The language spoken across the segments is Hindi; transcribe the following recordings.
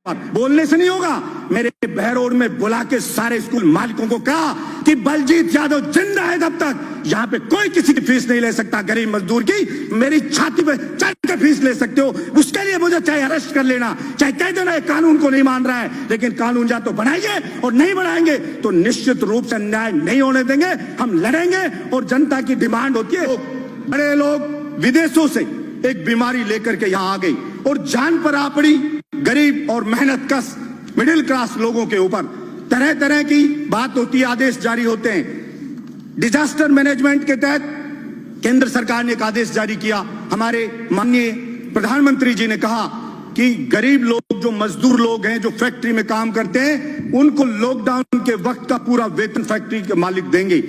बोलने से नहीं होगा। मेरे बहरोड में बुला के सारे स्कूल मालिकों को कहा कि बलजीत यादव जिंदा है तब तक यहाँ पे कोई किसी की फीस नहीं ले सकता। गरीब मजदूर की मेरी छाती पे चढ़ के फीस ले सकते हो, उसके लिए मुझे चाहे अरेस्ट कर लेना, चाहे कह देना कानून को नहीं मान रहा है, लेकिन कानून या तो बनाएंगे और नहीं बनाएंगे तो निश्चित रूप से अन्याय नहीं होने देंगे। हम लड़ेंगे और जनता की डिमांड होती है। बड़े लोग विदेशों से एक बीमारी लेकर के यहाँ आ गई और जान पर आ पड़ी गरीब और मेहनत कश मिडिल क्लास लोगों के ऊपर। तरह तरह की बात होती है, आदेश जारी होते हैं। डिजास्टर मैनेजमेंट के तहत केंद्र सरकार ने एक आदेश जारी किया। हमारे माननीय प्रधानमंत्री जी ने कहा कि गरीब लोग, जो मजदूर लोग हैं, जो फैक्ट्री में काम करते हैं, उनको लॉकडाउन के वक्त का पूरा वेतन फैक्ट्री के मालिक देंगे।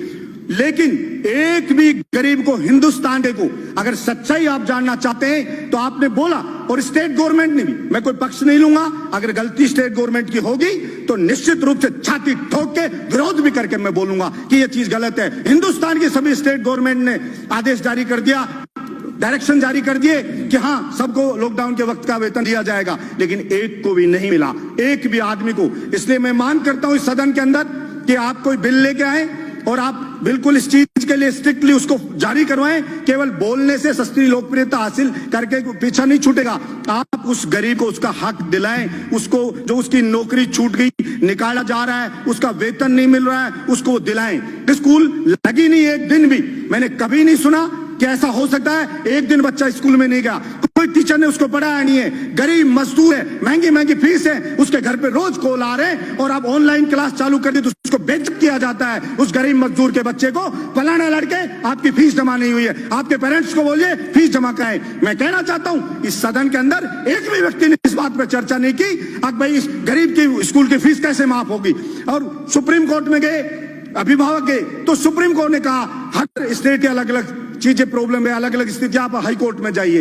लेकिन एक भी गरीब को, हिंदुस्तान को, अगर सच्चाई आप जानना चाहते हैं तो आपने बोला, और स्टेट गवर्नमेंट ने भी, मैं कोई पक्ष नहीं लूंगा, अगर गलती स्टेट गवर्नमेंट की होगी तो निश्चित रूप से छाती ठोक के विरोध भी करके मैं बोलूंगा कि यह चीज गलत है। हिंदुस्तान की सभी स्टेट गवर्नमेंट ने आदेश जारी कर दिया, डायरेक्शन जारी कर दिए कि हाँ सबको लॉकडाउन के वक्त का वेतन दिया जाएगा, लेकिन एक को भी नहीं मिला, एक भी आदमी को। इसलिए मैं मांग करता हूं इस सदन के अंदर कि आप कोई बिल लेके आए और आप बिल्कुल इस चीज के लिए स्ट्रिक्टली उसको जारी करवाएं। केवल बोलने से सस्ती लोकप्रियता हासिल करके पीछा नहीं छूटेगा। आप उस गरीब को उसका हक दिलाएं, उसको जो उसकी नौकरी छूट गई, निकाला जा रहा है, उसका वेतन नहीं मिल रहा है, उसको दिलाएं। स्कूल लगी नहीं एक दिन भी, मैंने कभी नहीं सुना कि ऐसा हो सकता है एक दिन बच्चा स्कूल में नहीं गया, कोई टीचर ने उसको पढ़ाया नहीं है। गरीब मजदूर है, महंगी महंगी फीस है, उसके घर पे रोज कॉल आ रहे हैं और आप ऑनलाइन क्लास चालू कर दी तो उसको बेइज्जत किया जाता है। उस गरीब मजदूर के बच्चे को, फलाना लड़के आपकी फीस जमा नहीं हुई है, आपके पेरेंट्स को बोलिए फीस जमा कराएं। मैं कहना चाहता हूं इस सदन के अंदर एक भी व्यक्ति ने इस बात पर चर्चा नहीं की अब भाई इस गरीब की स्कूल की फीस कैसे माफ होगी। और सुप्रीम कोर्ट में गए, अभिभावक गए, तो सुप्रीम कोर्ट ने कहा हर स्टेट के अलग अलग चीजें प्रॉब्लम है, अलग अलग स्थिति, आप हाई कोर्ट में जाइए,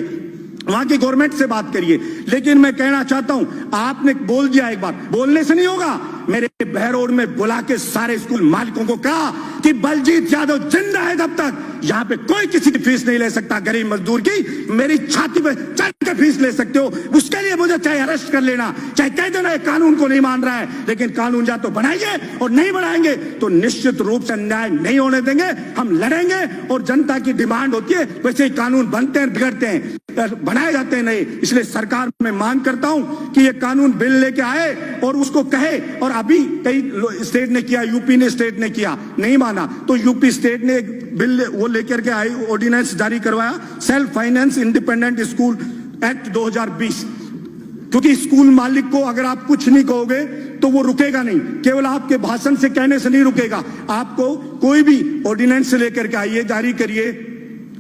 वहां की गवर्नमेंट से बात करिए। लेकिन मैं कहना चाहता हूं, आपने बोल दिया एक बार, बोलने से नहीं होगा। मेरे बहरोड में बुला के सारे स्कूल मालिकों को कहा कि बलजीत यादव जिंदा है तब तक यहाँ पे कोई किसी की फीस नहीं ले सकता। गरीब मजदूर की मेरी छाती पे चढ़ के फीस ले सकते हो, उसके लिए मुझे चाहे अरेस्ट कर लेना, चाहे कह देना कानून को नहीं मान रहा है, लेकिन कानून या तो बनाएंगे और नहीं बनाएंगे तो निश्चित रूप से अन्याय नहीं होने देंगे। हम लड़ेंगे और जनता की डिमांड होती है, वैसे ही कानून बनते हैं, बिगड़ते हैं, बनाए जाते हैं नहीं। इसलिए सरकार में मांग करता हूं कि ये कानून बिल लेके आए और उसको कहे। और अभी कई स्टेट ने किया, यूपी ने स्टेट ने किया, नहीं माना तो यूपी स्टेट ने एक बिल वो लेकर के आई, ऑर्डिनेंस जारी करवाया, self finance independent school act 2020। क्योंकि स्कूल मालिक को अगर आप कुछ नहीं कहोगे तो वो रुकेगा नहीं, केवल आपके भाषण से कहने से नहीं रुकेगा। आपको कोई भी ऑर्डिनेंस लेकर के आइए, जारी करिए,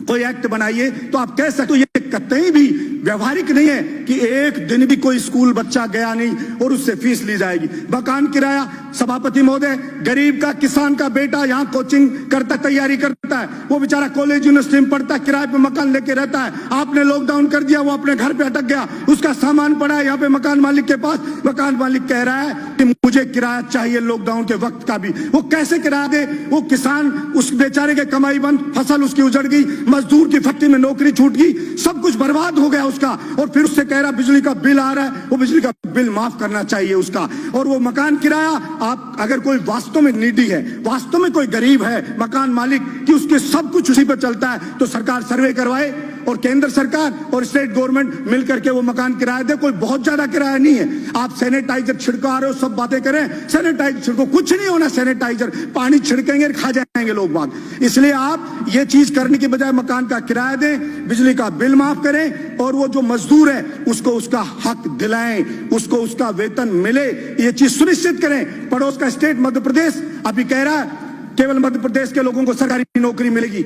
कोई एक्ट बनाइए तो आप कह सकते हो। ये कतई भी व्यवहारिक नहीं है कि एक दिन भी कोई स्कूल बच्चा गया नहीं और उससे फीस ली जाएगी। मकान किराया, सभापति महोदय, गरीब का, किसान का बेटा यहाँ कोचिंग करता, तैयारी करता है, वो बेचारा कॉलेज यूनिवर्सिटी में पढ़ता है, किराए पे मकान लेके रहता है। आपने लॉकडाउन कर दिया, वो अपने घर पे अटक गया, उसका सामान पड़ा है यहाँ पे मकान मालिक के पास। मकान मालिक कह रहा है कि मुझे किराया चाहिए लॉकडाउन के वक्त का भी। वो कैसे किराया दे? वो किसान, उस बेचारे के कमाई बंद, फसल उसकी उजड़ गई, मजदूर की फैक्ट्री में नौकरी छूट गई, सब कुछ बर्बाद हो गया उसका। और फिर उससे कह रहा बिजली का बिल आ रहा है, वो बिजली का बिल माफ करना चाहिए उसका। और वो मकान किराया, आप अगर कोई वास्तव में नीडी है, वास्तव में कोई गरीब है मकान मालिक कि उसके सब कुछ उसी पर चलता है, तो सरकार सर्वे करवाए और केंद्र सरकार और स्टेट गवर्नमेंट मिलकर के वो मकान किराया दे। कोई बहुत ज्यादा किराया नहीं है। आप सैनिटाइजर छिड़का रहे हो, सब बातें करें, सैनिटाइजर छिड़को, कुछ नहीं होना सैनिटाइजर, पानी छिड़केंगे खा जाएंगे लोग बाग। इसलिए आप ये चीज करने की बजाय मकान का किराया दें, बिजली का बिल माफ करें और वो जो मजदूर है उसको उसका हक दिलाएं, उसको उसका वेतन मिले, ये चीज सुनिश्चित करें। पड़ोस का स्टेट मध्य प्रदेश अभी कह रहा है केवल मध्य प्रदेश के लोगों को सरकारी नौकरी मिलेगी।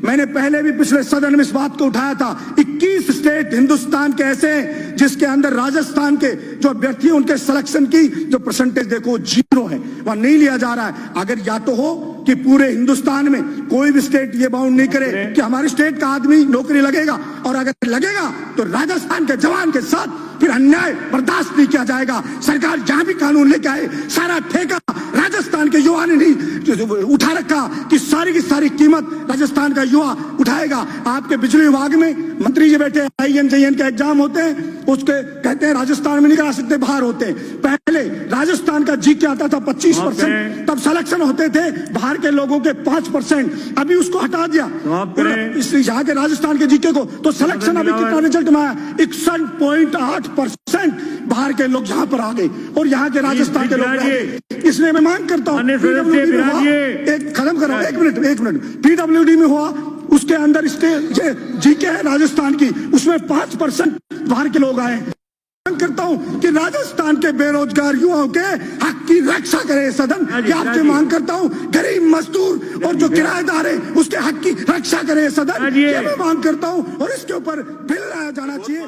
मैंने पहले भी पिछले सदन में इस बात को उठाया था। 21 स्टेट हिंदुस्तान के ऐसे हैं जिसके अंदर राजस्थान के जो अभ्यर्थी उनके सिलेक्शन की जो परसेंटेज देखो 0 है, वहां नहीं लिया जा रहा है। अगर या तो हो कि पूरे हिंदुस्तान में कोई भी स्टेट ये बाउंड नहीं करे कि हमारे स्टेट का आदमी नौकरी लगेगा, और अगर लगेगा तो राजस्थान के जवान के साथ फिर अन्याय बर्दाश्त नहीं किया जाएगा। सरकार जहां भी कानून लेके आए, सारा ठेका राजस्थान के युवा ने नहीं उठा रखा कि सारी की सारी कीमत राजस्थान का युवा उठाएगा। आपके बिजली विभाग में मंत्री जी बैठे, IN JN के एग्जाम होते हैं, उसके कहते हैं राजस्थान में नहीं करा सकते, बाहर होते हैं। पहले राजस्थान का जीके आता था 25%, तब सिलेक्शन होते थे बाहर के लोगों के 5%, अभी उसको हटा दिया यहाँ के राजस्थान के जीके को। तो सिलेक्शन अभी कितना रिजल्ट में आया, 61.8% बाहर के लोग यहाँ पर आ गए और यहाँ के राजस्थान के लोग। इसलिए मैं मांग करता हूँ, एक खत्म करो, एक मिनट, PWD में हुआ, उसके अंदर जीके है राजस्थान की, उसमें 5% बाहर के लोग आए। मांग करता हूं कि राजस्थान के बेरोजगार युवाओं के हक की रक्षा करे सदन। ये आपसे मांग करता हूं, गरीब मजदूर और जो किराएदार है उसके हक की रक्षा करे सदन। ये मैं मांग करता हूं और इसके ऊपर बिल लाया जाना चाहिए।